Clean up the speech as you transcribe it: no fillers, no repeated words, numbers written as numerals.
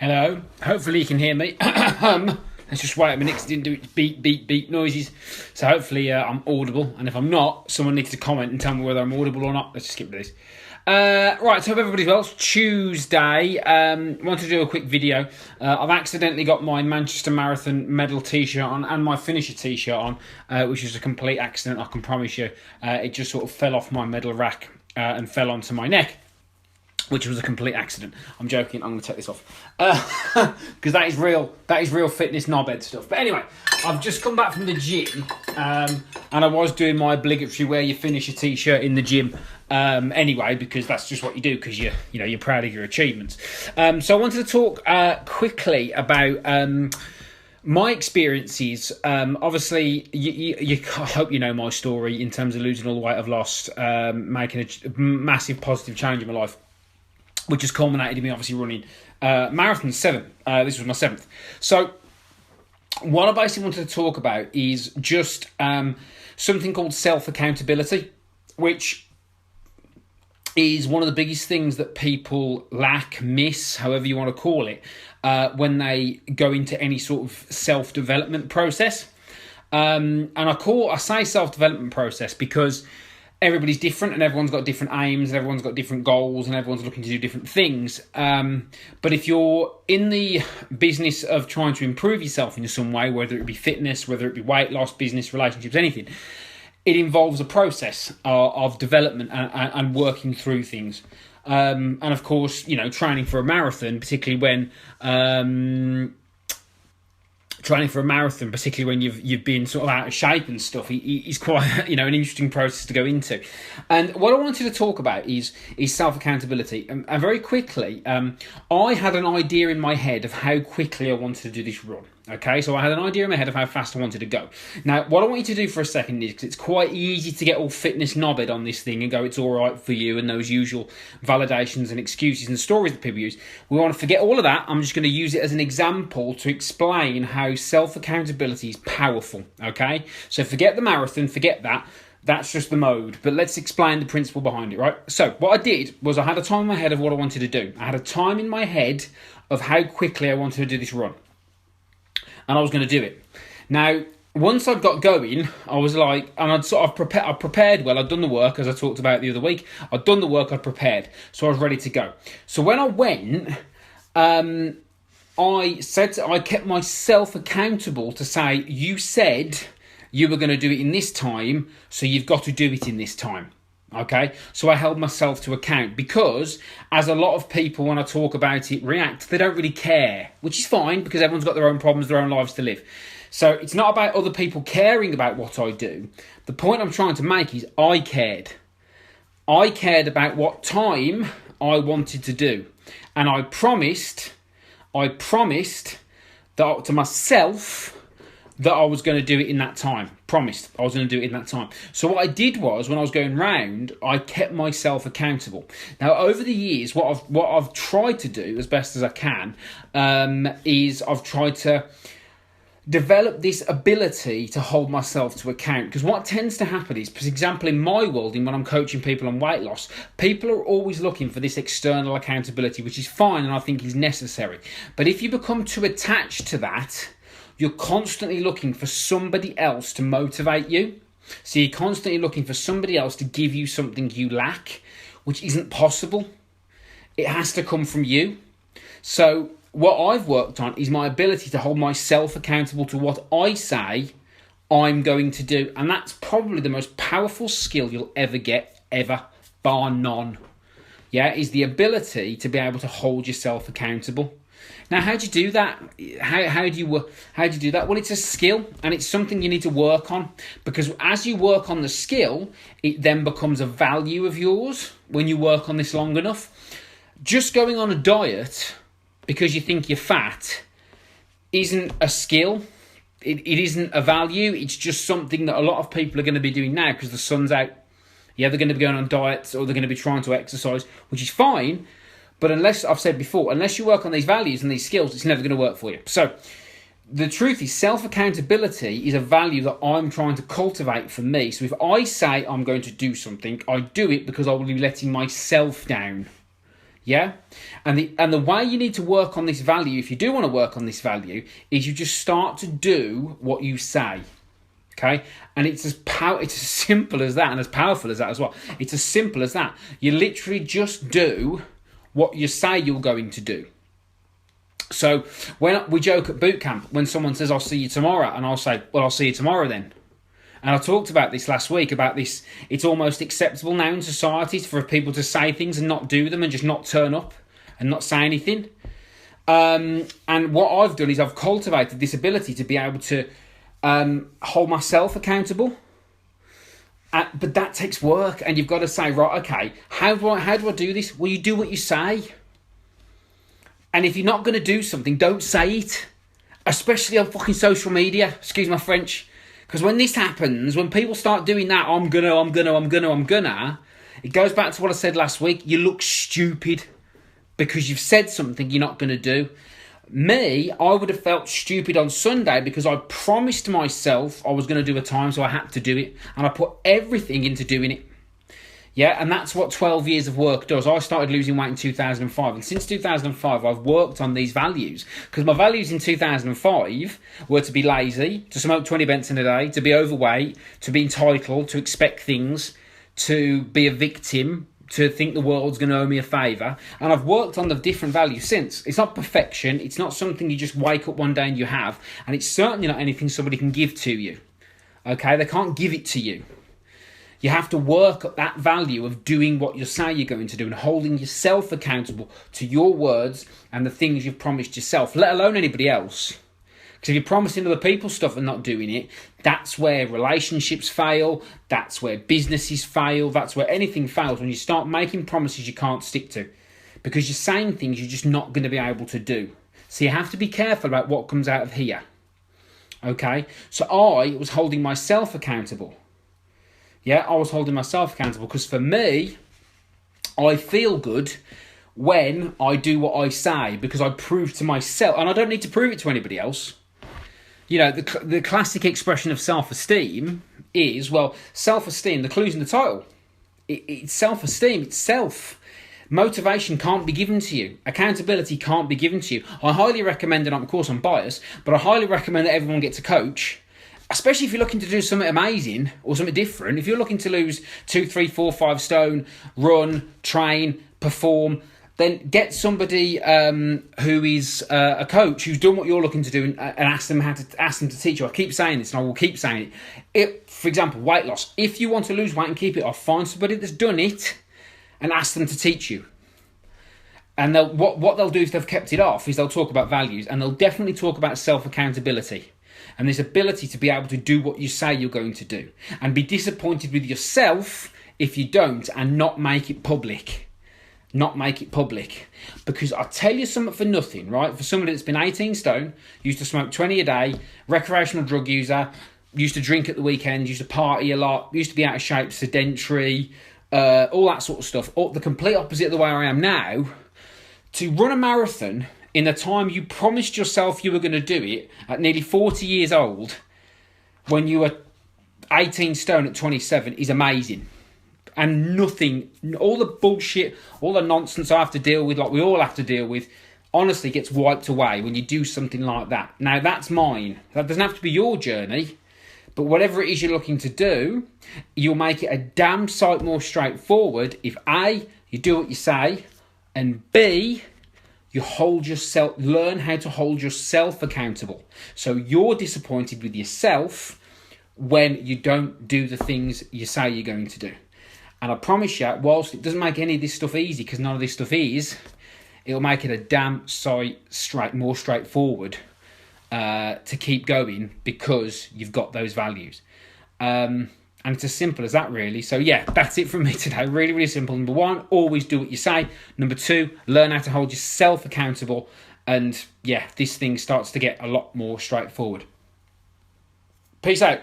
Hello. Hopefully you can hear me. Let's just wait a minute because I didn't do it beep, beep, beep noises. So hopefully I'm audible. And if I'm not, someone needs to comment and tell me whether I'm audible or not. Let's just skip this. Right, so hope everybody's well. It's Tuesday. Want to do a quick video. I've accidentally got my Manchester Marathon medal t-shirt on and my finisher t-shirt on, which is a complete accident, I can promise you. It just sort of fell off my medal rack and fell onto my neck, which was a complete accident. I'm joking. I'm going to take this off because that is real fitness knobhead stuff. But anyway, I've just come back from the gym, and I was doing my obligatory wear your finisher t-shirt in the gym. Anyway, because that's just what you do because you're proud of your achievements. So I wanted to talk quickly about my experiences. Obviously, I hope you know my story in terms of losing all the weight I've lost, making a massive positive change in my life, which has culminated in me obviously running marathon 7. This was my 7th. So what I basically wanted to talk about is just something called self-accountability, which is one of the biggest things that people lack, miss, however you want to call it, when they go into any sort of self-development process. And I say self-development process because everybody's different and everyone's got different aims and everyone's got different goals and everyone's looking to do different things. But if you're in the business of trying to improve yourself in some way, whether it be fitness, whether it be weight loss, business, relationships, anything, it involves a process of development and working through things. And of course, training for a marathon, particularly when you've been sort of out of shape and stuff, is quite an interesting process to go into. And what I wanted to talk about is self-accountability. And very quickly, I had an idea in my head of how quickly I wanted to do this run. Okay, so I had an idea in my head of how fast I wanted to go. Now, what I want you to do for a second is, because it's quite easy to get all fitness knobhead on this thing and go, it's all right for you, and those usual validations and excuses and stories that people use. We want to forget all of that. I'm just going to use it as an example to explain how self-accountability is powerful, okay? So forget the marathon, forget that. That's just the mode. But let's explain the principle behind it, right? So what I did was I had a time in my head of what I wanted to do. I had a time in my head of how quickly I wanted to do this run. And I was going to do it. Now, once I got going, I was like, and I'd prepared well. I'd done the work, as I talked about the other week. I'd done the work, I'd prepared. So I was ready to go. So when I went, I kept myself accountable to say, you said you were going to do it in this time, so you've got to do it in this time. Okay, so I held myself to account because, as a lot of people, when I talk about it, react, they don't really care, which is fine because everyone's got their own problems, their own lives to live. So it's not about other people caring about what I do. The point I'm trying to make is I cared. I cared about what time I wanted to do. And I promised that to myself that I was going to do it in that time. Promised I was going to do it in that time. So what I did was, when I was going round, I kept myself accountable. Now, over the years, what I've tried to do as best as I can is I've tried to develop this ability to hold myself to account. Because what tends to happen is, for example, in my world, when I'm coaching people on weight loss, people are always looking for this external accountability, which is fine and I think is necessary. But if you become too attached to that, you're constantly looking for somebody else to motivate you. So you're constantly looking for somebody else to give you something you lack, which isn't possible. It has to come from you. So what I've worked on is my ability to hold myself accountable to what I say I'm going to do. And that's probably the most powerful skill you'll ever get, ever, bar none. Yeah, is the ability to be able to hold yourself accountable. Now, how do you do that? How do you do that? Well, it's a skill, and it's something you need to work on, because as you work on the skill, it then becomes a value of yours when you work on this long enough. Just going on a diet because you think you're fat isn't a skill. It isn't a value. It's just something that a lot of people are going to be doing now because the sun's out. Yeah, they're going to be going on diets or they're going to be trying to exercise, which is fine. But unless, I've said before, unless you work on these values and these skills, it's never going to work for you. So the truth is, self-accountability is a value that I'm trying to cultivate for me. So if I say I'm going to do something, I do it because I will be letting myself down. Yeah? And the way you need to work on this value, if you do want to work on this value, is you just start to do what you say. Okay? And it's as simple as that, and as powerful as that as well. It's as simple as that. You literally just do what you say you're going to do. So when we joke at boot camp, when someone says, I'll see you tomorrow, and I'll say, well, I'll see you tomorrow then. And I talked about this last week, about this. It's almost acceptable now in society for people to say things and not do them, and just not turn up and not say anything. And what I've done is I've cultivated this ability to be able to hold myself accountable. But that takes work, and you've got to say, right, okay, how do I do this? Well, you do what you say. And if you're not going to do something, don't say it. Especially on fucking social media. Excuse my French. Because when this happens, when people start doing that, I'm gonna, it goes back to what I said last week. You look stupid because you've said something you're not going to do. Me, I would have felt stupid on Sunday because I promised myself I was going to do a time, so I had to do it. And I put everything into doing it. Yeah, and that's what 12 years of work does. I started losing weight in 2005, and since 2005, I've worked on these values. Because my values in 2005 were to be lazy, to smoke 20 Benson a day, to be overweight, to be entitled, to expect things, to be a victim, to think the world's going to owe me a favour. And I've worked on the different values since. It's not perfection. It's not something you just wake up one day and you have. And it's certainly not anything somebody can give to you. Okay? They can't give it to you. You have to work at that value of doing what you say you're going to do and holding yourself accountable to your words and the things you've promised yourself, let alone anybody else. Because if you're promising other people stuff and not doing it, that's where relationships fail, that's where businesses fail, that's where anything fails, when you start making promises you can't stick to. Because you're saying things you're just not going to be able to do. So you have to be careful about what comes out of here. Okay? So I was holding myself accountable. Yeah, I was holding myself accountable because for me, I feel good when I do what I say because I prove to myself, and I don't need to prove it to anybody else. You know, the classic expression of self-esteem is, well, self-esteem, the clue's in the title. It's self-esteem, it's self. Motivation can't be given to you. Accountability can't be given to you. I highly recommend, and of course I'm biased, but I highly recommend that everyone gets a coach. Especially if you're looking to do something amazing or something different. If you're looking to lose 2, 3, 4, 5 stone, run, train, perform, then get somebody who is a coach who's done what you're looking to do and ask them to teach you. I keep saying this and I will keep saying it. For example, weight loss. If you want to lose weight and keep it off, find somebody that's done it and ask them to teach you. And what they'll do if they've kept it off is they'll talk about values, and they'll definitely talk about self-accountability. And this ability to be able to do what you say you're going to do. And be disappointed with yourself if you don't, and not make it public. Not make it public. Because I'll tell you something for nothing, right? For somebody that's been 18 stone, used to smoke 20 a day, recreational drug user, used to drink at the weekend, used to party a lot, used to be out of shape, sedentary, all that sort of stuff. Or the complete opposite of the way I am now. To run a marathon in the time you promised yourself you were going to do it at nearly 40 years old, when you were 18 stone at 27, is amazing. And nothing, all the bullshit, all the nonsense I have to deal with, like we all have to deal with, honestly gets wiped away when you do something like that. Now, that's mine. That doesn't have to be your journey, but whatever it is you're looking to do, you'll make it a damn sight more straightforward if A, you do what you say, and B, you learn how to hold yourself accountable. So you're disappointed with yourself when you don't do the things you say you're going to do. And I promise you, whilst it doesn't make any of this stuff easy, because none of this stuff is, it'll make it a damn sight more straightforward to keep going because you've got those values. And it's as simple as that, really. So, yeah, that's it from me today. Really, really simple. Number 1, always do what you say. Number 2, learn how to hold yourself accountable. And, yeah, this thing starts to get a lot more straightforward. Peace out.